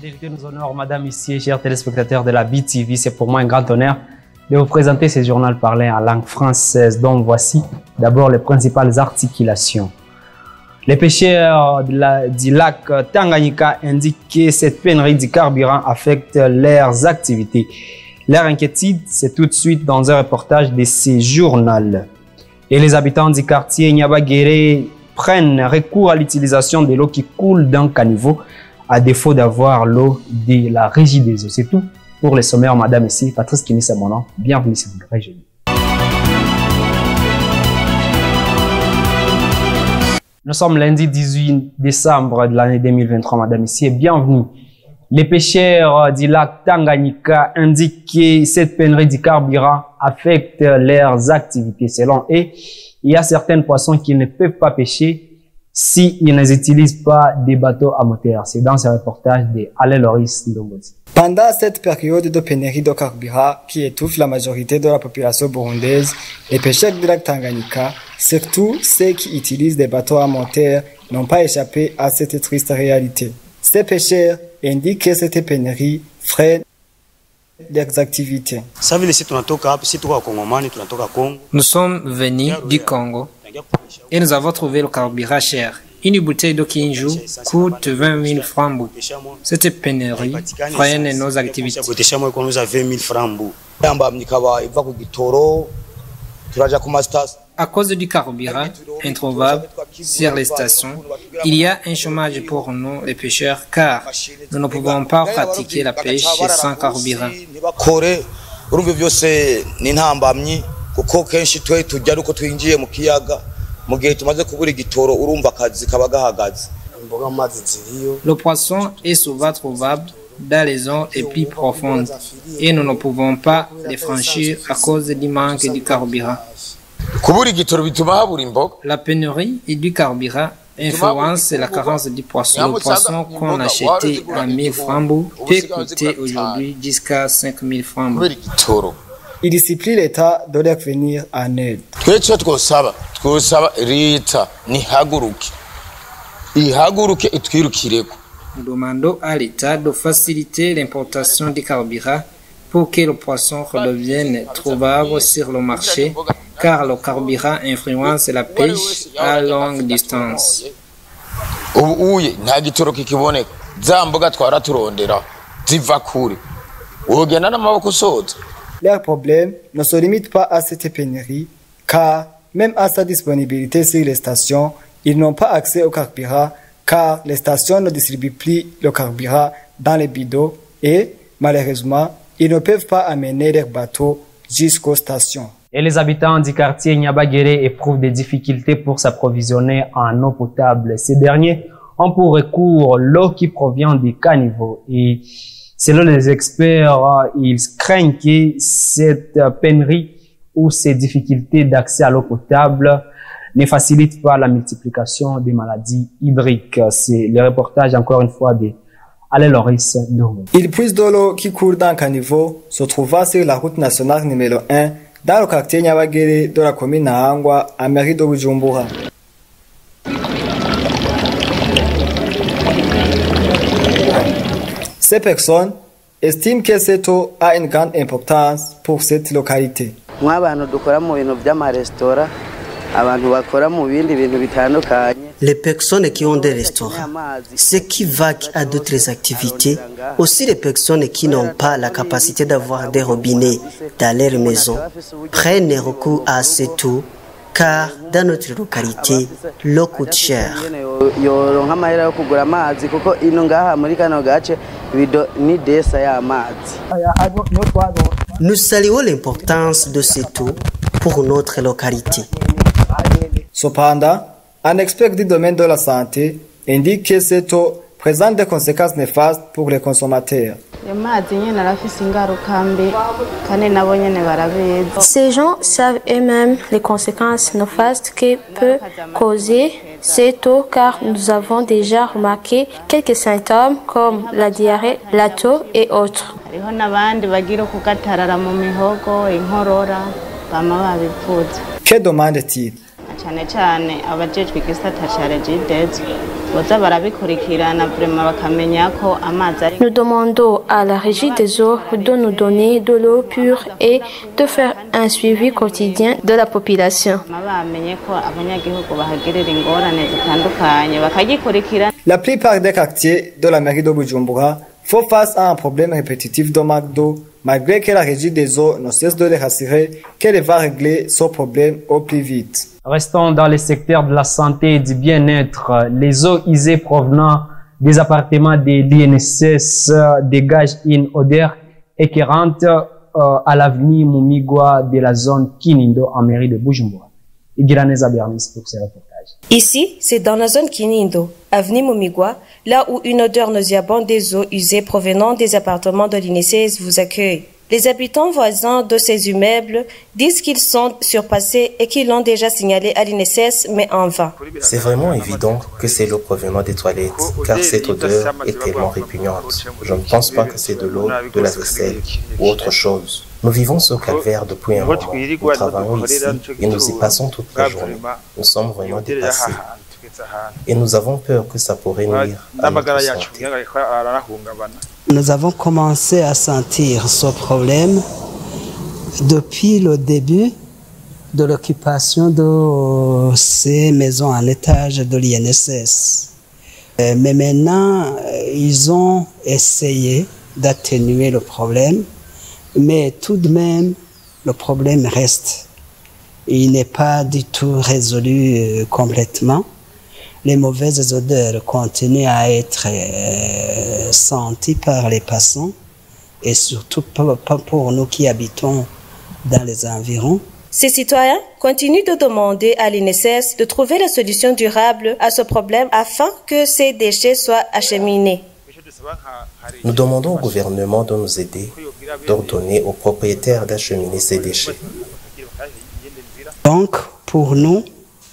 fidélité nous honore, Madame ici, chers téléspectateurs de la BTV. C'est pour moi un grand honneur de vous présenter ce journal parlé en langue française. Donc voici d'abord les principales articulations. Les pêcheurs du lac Tanganyika indiquent que cette pénurie du carburant affecte leurs activités. Leur inquiétude, c'est tout de suite dans un reportage de ce journal. Et les habitants du quartier Nyabagere prennent recours à l'utilisation de l'eau qui coule d'un caniveau à défaut d'avoir l'eau de la Régie des eaux. C'est tout pour les sommaires, Madame ici. Patrice Kini, c'est mon nom. Bienvenue sur le Régie. Nous sommes lundi 18 décembre de l'année 2023, Madame ici, et bienvenue. Les pêcheurs du lac Tanganyika indiquent que cette pénurie du carburant affecte leurs activités. Selon eux, il y a certains poissons qui ne peuvent pas pêcher s'ils n'utilisent pas des bateaux à moteur. C'est dans ce reportage de Alain Loris Ndomboti. Pendant cette période de pénurie de carburant qui étouffe la majorité de la population burundaise, les pêcheurs du lac Tanganyika, surtout ceux qui utilisent des bateaux à moteur, n'ont pas échappé à cette triste réalité. Ces pêcheurs indiquent que cette pénurie freine leurs activités. Nous sommes venus du Congo et nous avons trouvé le carburant cher. Une bouteille de Kinju coûte 20 000 francs. Cette pénurie freine nos activités. À cause du carburant introuvable sur les stations, il y a un chômage pour nous les pêcheurs car nous ne pouvons pas pratiquer la pêche sans carburant. Le poisson est souvent trouvable dans les zones les plus profondes et nous ne pouvons pas les franchir à cause du manque du carburant. La pénurie et du carburant influence la carence du poisson. Le poisson qu'on achetait à 1000 francs peut coûter aujourd'hui jusqu'à 5000 francs. Il supplie l'État de leur venir en aide. Nous demandons à l'État de faciliter l'importation du carburant pour que le poisson redevienne trouvable sur le marché, car le carburant influence la pêche à longue distance. Leur problème ne se limite pas à cette pénurie, car même à sa disponibilité sur les stations, ils n'ont pas accès au carburant, car les stations ne distribuent plus le carburant dans les bidons et, malheureusement, ils ne peuvent pas amener leurs bateaux jusqu'aux stations. Et les habitants du quartier Nyabagere éprouvent des difficultés pour s'approvisionner en eau potable. Ces derniers ont pour recours l'eau qui provient des caniveaux. Et selon les experts, ils craignent que cette pénurie ou ces difficultés d'accès à l'eau potable ne facilitent pas la multiplication des maladies hydriques. C'est le reportage encore une fois de Alain Loris Ndomboti. Ils puisent de l'eau qui coule dans un caniveau se trouvant sur la route nationale numéro 1 dans le quartier Nyabagere de la commune Nahangwa à mairie de Bujumbura. Ces personnes estiment que cette eau a une grande importance pour cette localité. Les personnes qui ont des restaurants, ceux qui vaquent à d'autres activités, aussi les personnes qui n'ont pas la capacité d'avoir des robinets dans leur maison, prennent recours à cette eau car dans notre localité, l'eau coûte cher. Nous saluons l'importance de cette eau pour notre localité. Cependant, un expert du domaine de la santé indique que cette eau présente des conséquences néfastes pour les consommateurs. Ces gens savent eux-mêmes les conséquences néfastes que peut causer cette eau car nous avons déjà remarqué quelques symptômes comme la diarrhée, la toux et autres. Que demande-t-il? cyane cyane abajejwe igisata ca Regidezo boza barabikurikirana vraiment bakamenya ko amazi ari. Nous demandons à la Régie des eaux de nous donner de l'eau pure et de faire un suivi quotidien de la population. Bamenye ko abanyagihugu bahagirira ingorane zitandukanye bakagikurikirana. La plupart des quartiers de la mairie de Bujumbura font face à un problème répétitif de manque d'eau, malgré que la Régie des eaux ne cesse de les rassurer qu'elle va régler ce problème au plus vite. Restons dans les secteurs de la santé et du bien-être. Les eaux usées provenant des appartements de l'INSS dégagent une odeur écœurante à l'avenue Mumigwa de la zone Kinindo en mairie de Bujumbura. Igiraneza Bernice pour ce reportage. Ici, c'est dans la zone Kinindo, avenue Mumigwa, là où une odeur nauséabonde des eaux usées provenant des appartements de l'INSS vous accueille. Les habitants voisins de ces immeubles disent qu'ils sont surpassés et qu'ils l'ont déjà signalé à l'INSS, mais en vain. C'est vraiment évident que c'est l'eau provenant des toilettes, car cette odeur est tellement répugnante. Je ne pense pas que c'est de l'eau de la vaisselle ou autre chose. Nous vivons ce calvaire depuis un moment. Nous travaillons ici et nous y passons toute la journée. Nous sommes vraiment dépassés. Et nous avons peur que ça pourrait nuire à notre santé. Nous avons commencé à sentir ce problème depuis le début de l'occupation de ces maisons à l'étage de l'INSS. Mais maintenant, ils ont essayé d'atténuer le problème, mais tout de même, le problème reste. Il n'est pas du tout résolu complètement. Les mauvaises odeurs continuent à être senties par les passants et surtout pas pour nous qui habitons dans les environs. Ces citoyens continuent de demander à l'INSS de trouver la solution durable à ce problème afin que ces déchets soient acheminés. Nous demandons au gouvernement de nous aider, d'ordonner aux propriétaires d'acheminer ces déchets. Donc, pour nous,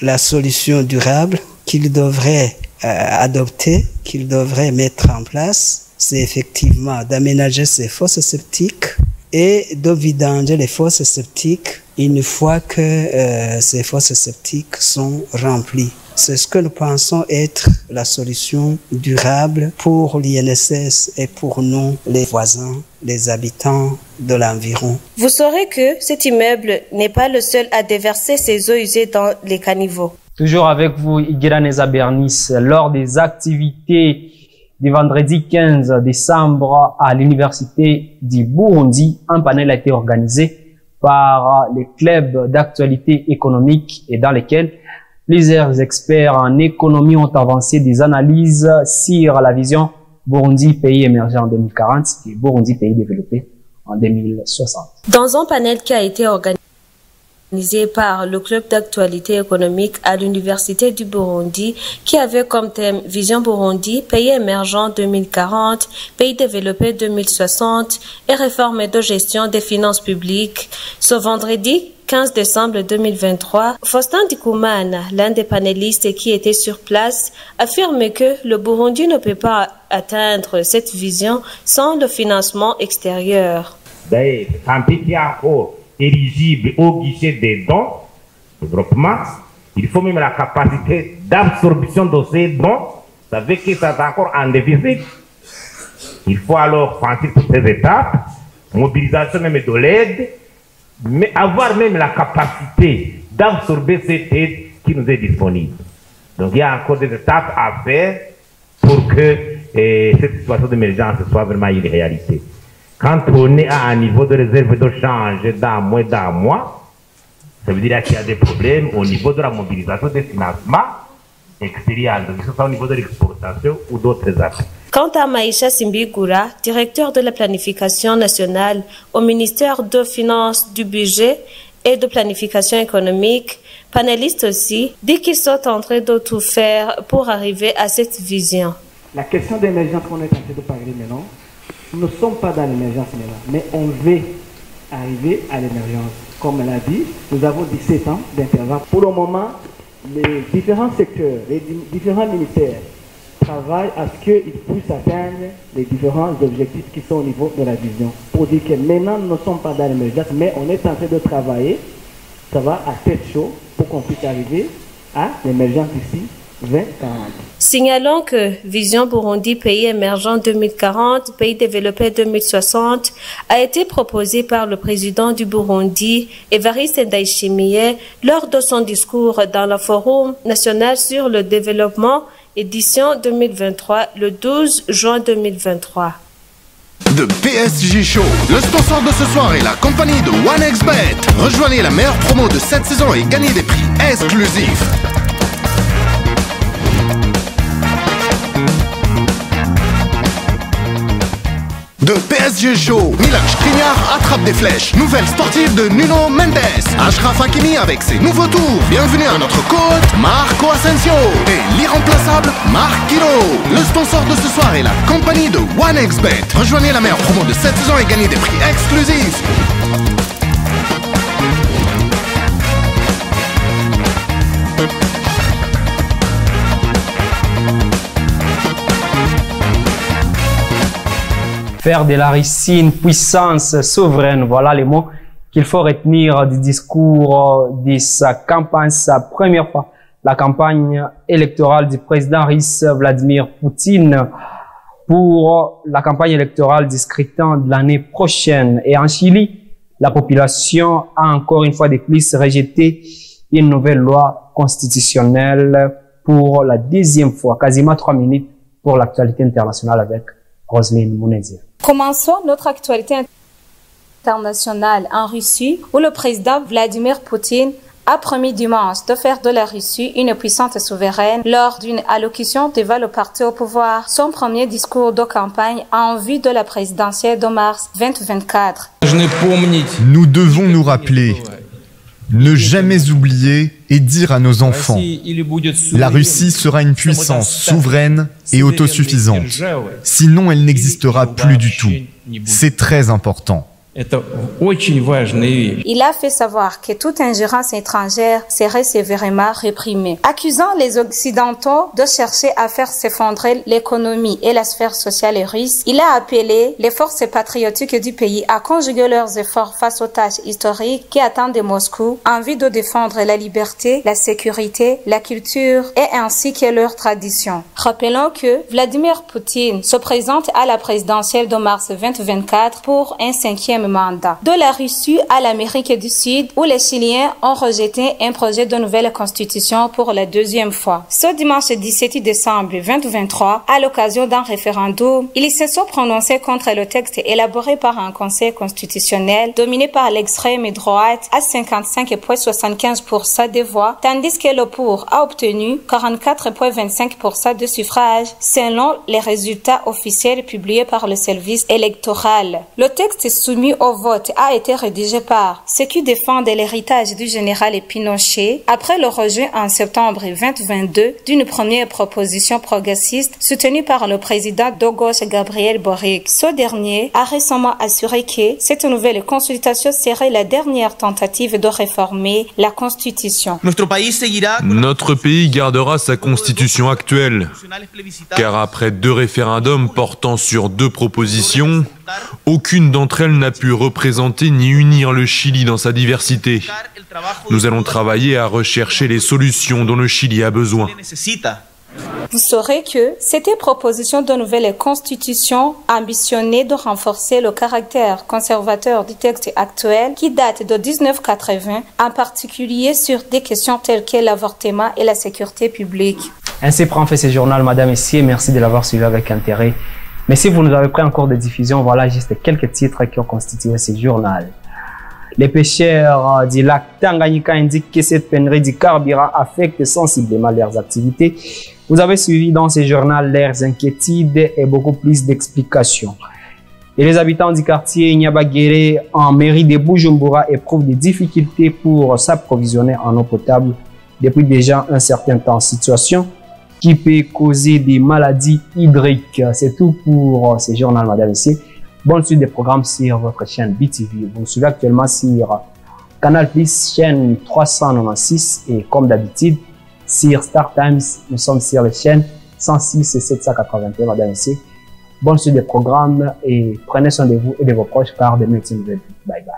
la solution durable qu'ils devraient adopter, qu'ils devraient mettre en place, c'est effectivement d'aménager ces fosses septiques et de vidanger les fosses septiques une fois que ces fosses septiques sont remplies. C'est ce que nous pensons être la solution durable pour l'INSS et pour nous, les voisins, les habitants de l'environ. Vous saurez que cet immeuble n'est pas le seul à déverser ses eaux usées dans les caniveaux. Toujours avec vous, Igiraneza Bernice, lors des activités du vendredi 15 décembre à l'Université du Burundi, un panel a été organisé par les clubs d'actualité économique et dans lesquels plusieurs experts en économie ont avancé des analyses sur la vision Burundi pays émergent en 2040 et Burundi pays développé en 2060. Dans un panel qui a été organisé par le club d'actualité économique à l'Université du Burundi qui avait comme thème Vision Burundi, pays émergent 2040, pays développé 2060 et réforme de gestion des finances publiques. Ce vendredi 15 décembre 2023, Faustin Ndikumana, l'un des panélistes qui était sur place, affirme que le Burundi ne peut pas atteindre cette vision sans le financement extérieur. Éligible au guichet des dons, développement, il faut même la capacité d'absorption de ces dons. Vous savez que ça est encore en déficit. Il faut alors franchir toutes ces étapes, mobilisation même de l'aide, mais avoir même la capacité d'absorber cette aide qui nous est disponible. Donc il y a encore des étapes à faire pour que cette situation d'émergence soit vraiment une réalité. Quand on est à un niveau de réserve de change d'un mois, ça veut dire qu'il y a des problèmes au niveau de la mobilisation des financements extérieurs, que ce soit au niveau de l'exportation ou d'autres actes. Quant à Maïcha Simbigura, directeur de la planification nationale au ministère de Finances, du Budget et de Planification économique, panéliste aussi, dit qu'ils sont en train de tout faire pour arriver à cette vision. La question d'émergence qu'on est en train de parler maintenant, nous ne sommes pas dans l'émergence maintenant, mais on veut arriver à l'émergence. Comme elle a dit, nous avons 17 ans d'intervalle. Pour le moment, les différents secteurs, les différents ministères travaillent à ce qu'ils puissent atteindre les différents objectifs qui sont au niveau de la vision. Pour dire que maintenant, nous ne sommes pas dans l'émergence, mais on est en train de travailler ça va à tête chaud pour qu'on puisse arriver à l'émergence d'ici 2040. Signalons que Vision Burundi Pays émergent 2040, Pays développé 2060 a été proposé par le président du Burundi, Evariste Ndayishimiye, lors de son discours dans le Forum national sur le développement, édition 2023, le 12 juin 2023. De PSG Show, le sponsor de ce soir est la compagnie de OneXBet. Rejoignez la meilleure promo de cette saison et gagnez des prix exclusifs. De PSG Show, Milan Skriniar attrape des flèches. Nouvelle sportive de Nuno Mendes. Achraf Hakimi avec ses nouveaux tours. Bienvenue à notre coach Marco Asensio. Et l'irremplaçable Marquinhos. Le sponsor de ce soir est la compagnie de OneXBet. Rejoignez la meilleure promo de cette saison et gagnez des prix exclusifs. Faire de la Russie une puissance souveraine, voilà les mots qu'il faut retenir du discours de sa campagne, sa première fois, la campagne électorale du président russe Vladimir Poutine pour la campagne électorale du scrutin de l'année prochaine. Et en Chili, la population a encore une fois de plus rejeté une nouvelle loi constitutionnelle pour la deuxième fois, quasiment 3 minutes pour l'actualité internationale avec Roselyne Mounezia. Commençons notre actualité internationale en Russie, où le président Vladimir Poutine a promis dimanche de faire de la Russie une puissance souveraine lors d'une allocution devant le parti au pouvoir, son premier discours de campagne en vue de la présidentielle de mars 2024. Nous devons nous rappeler, ne jamais oublier et dire à nos enfants, la Russie sera une puissance souveraine et autosuffisante. Sinon, elle n'existera plus du tout. C'est très important. Il a fait savoir que toute ingérence étrangère serait sévèrement réprimée. Accusant les Occidentaux de chercher à faire s'effondrer l'économie et la sphère sociale russe, il a appelé les forces patriotiques du pays à conjuguer leurs efforts face aux tâches historiques qui attendent de Moscou en vue de défendre la liberté, la sécurité, la culture et ainsi que leurs traditions. Rappelons que Vladimir Poutine se présente à la présidentielle de mars 2024 pour un 5e mandat. De la Russie à l'Amérique du Sud, où les Chiliens ont rejeté un projet de nouvelle constitution pour la 2e fois. Ce dimanche 17 décembre 2023, à l'occasion d'un référendum, ils se sont prononcés contre le texte élaboré par un conseil constitutionnel dominé par l'extrême droite à 55,75% des voix, tandis que le pour a obtenu 44,25% de suffrages selon les résultats officiels publiés par le service électoral. Le texte soumis au vote a été rédigé par ceux qui défendent l'héritage du général Pinochet après le rejet en septembre 2022 d'une première proposition progressiste soutenue par le président de gauche Gabriel Boric. Ce dernier a récemment assuré que cette nouvelle consultation serait la dernière tentative de réformer la Constitution. Notre pays gardera sa constitution actuelle, car après 2 référendums portant sur 2 propositions, aucune d'entre elles n'a pu représenter ni unir le Chili dans sa diversité. Nous allons travailler à rechercher les solutions dont le Chili a besoin. Vous saurez que cette proposition de nouvelle constitution ambitionnait de renforcer le caractère conservateur du texte actuel qui date de 1980, en particulier sur des questions telles que l'avortement et la sécurité publique. Ainsi prend fait ce journal, Madame et Messieurs. Merci de l'avoir suivi avec intérêt. Mais si vous nous avez pris encore de diffusion, voilà juste quelques titres qui ont constitué ce journal. Les pêcheurs du lac Tanganyika indiquent que cette pénurie du carburant affecte sensiblement leurs activités. Vous avez suivi dans ce journal leurs inquiétudes et beaucoup plus d'explications. Et les habitants du quartier Nyabagere en mairie de Bujumbura éprouvent des difficultés pour s'approvisionner en eau potable depuis déjà un certain temps. Situation qui peut causer des maladies hydriques. C'est tout pour ce journal, madame et messieurs. Bonne suite des programmes sur votre chaîne BTV. Vous nous suivez actuellement sur Canal+, chaîne 396 et comme d'habitude, sur Star Times, nous sommes sur les chaînes 106 et 781, madame et messieurs. Bonne suite des programmes et prenez soin de vous et de vos proches car demain est une nouvelle vie. Bye bye.